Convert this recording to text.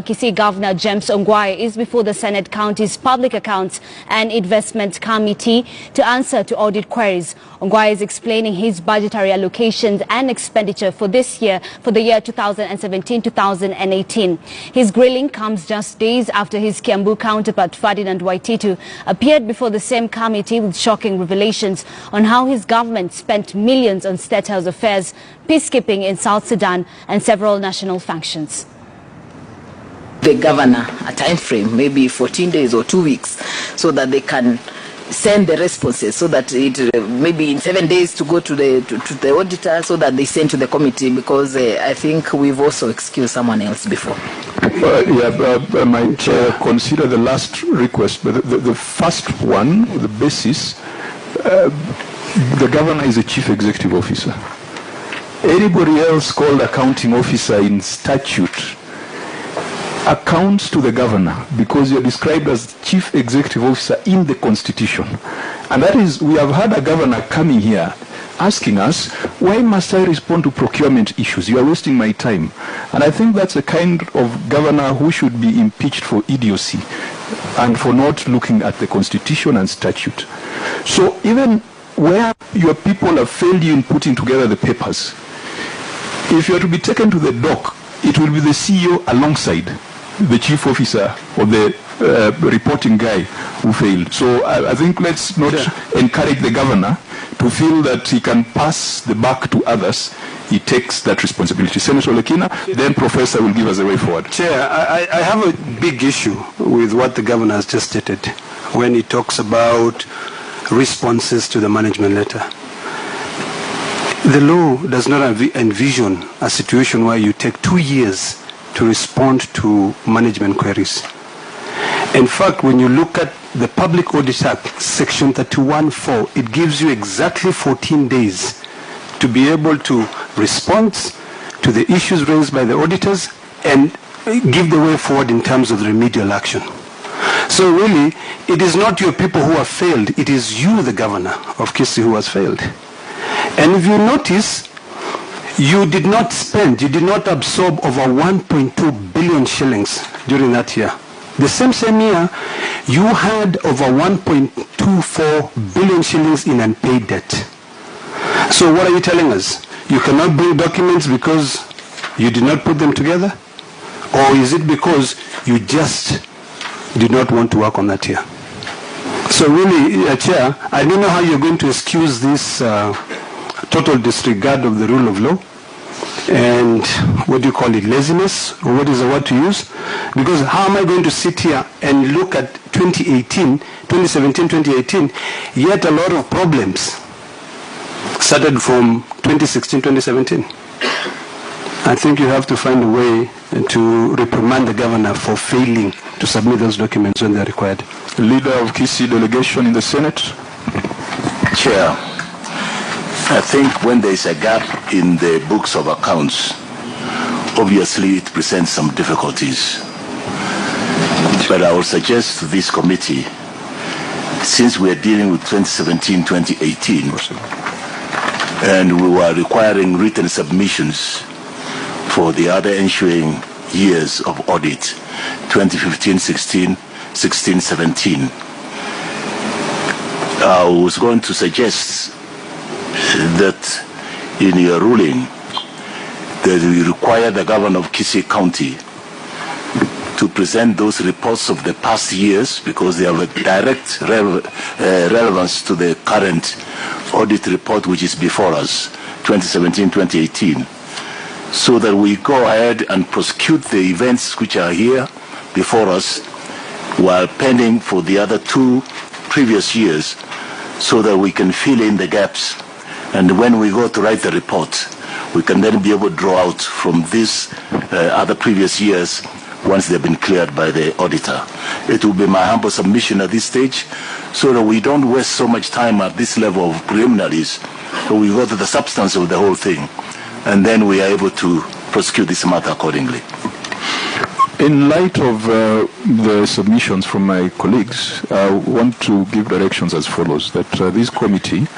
Kisii Governor Ongwae is before the Senate County's Public Accounts and Investment Committee to answer to audit queries. Ongwae is explaining his budgetary allocations and expenditure for this year, for the year 2017-2018. His grilling comes just days after his Kiambu counterpart Ferdinand Waititu appeared before the same committee with shocking revelations on how his government spent millions on State House affairs, peacekeeping in South Sudan and several national functions. The governor a time frame, maybe 14 days or 2 weeks, so that they can send the responses, so that it maybe in 7 days to go to the auditor, so that they send to the committee, because I think we've also excused someone else before. I might consider the last request, but the first one, the basis, the governor is a chief executive officer. Anybody else called accounting officer in statute accounts to the governor, because you're described as chief executive officer in the constitution. And that is, we have had a governor coming here asking us, why must I respond to procurement issues? You are wasting my time. And I think that's the kind of governor who should be impeached for idiocy and for not looking at the constitution and statute. So even where your people have failed you in putting together the papers, if you are to be taken to the dock, it will be the CEO alongside the chief officer or the reporting guy who failed. So I think let's not encourage the governor to feel that he can pass the buck to others. He takes that responsibility. Senator Lekina, then Professor will give us a way forward. Chair, I have a big issue with what the governor has just stated when he talks about responses to the management letter. The law does not envision a situation where you take 2 years to respond to management queries. In fact, when you look at the Public Audit Act, Section 31(4), it gives you exactly 14 days to be able to respond to the issues raised by the auditors and give the way forward in terms of the remedial action. So really, it is not your people who have failed, it is you, the governor of Kisii, who has failed. And if you notice, you did not absorb over 1.2 billion shillings during that year. The same year, you had over 1.24 billion shillings in unpaid debt. So what are you telling us? You cannot bring documents because you did not put them together? Or is it because you just did not want to work on that year? So really, Chair, I don't know how you're going to excuse this total disregard of the rule of law and what do you call it, laziness, or what is the word to use? Because how am I going to sit here and look at 2017, 2018, yet a lot of problems started from 2016, 2017. I think you have to find a way to reprimand the governor for failing to submit those documents when they're required. Leader of Kisii delegation in the Senate. Chair, I think when there is a gap in the books of accounts, obviously it presents some difficulties. But I will suggest to this committee, since we are dealing with 2017-2018, and we were requiring written submissions for the other ensuing years of audit, 2015-16, 16-17, I was going to suggest that in your ruling that we require the governor of Kisii County to present those reports of the past years, because they have a direct relevance to the current audit report which is before us, 2017-2018, so that we go ahead and prosecute the events which are here before us while pending for the other 2 previous years, so that we can fill in the gaps. And when we go to write the report, we can then be able to draw out from these other previous years once they've been cleared by the auditor. It will be my humble submission at this stage, so that we don't waste so much time at this level of preliminaries, so we go to the substance of the whole thing, and then we are able to prosecute this matter accordingly. In light of the submissions from my colleagues, I want to give directions as follows, that this committee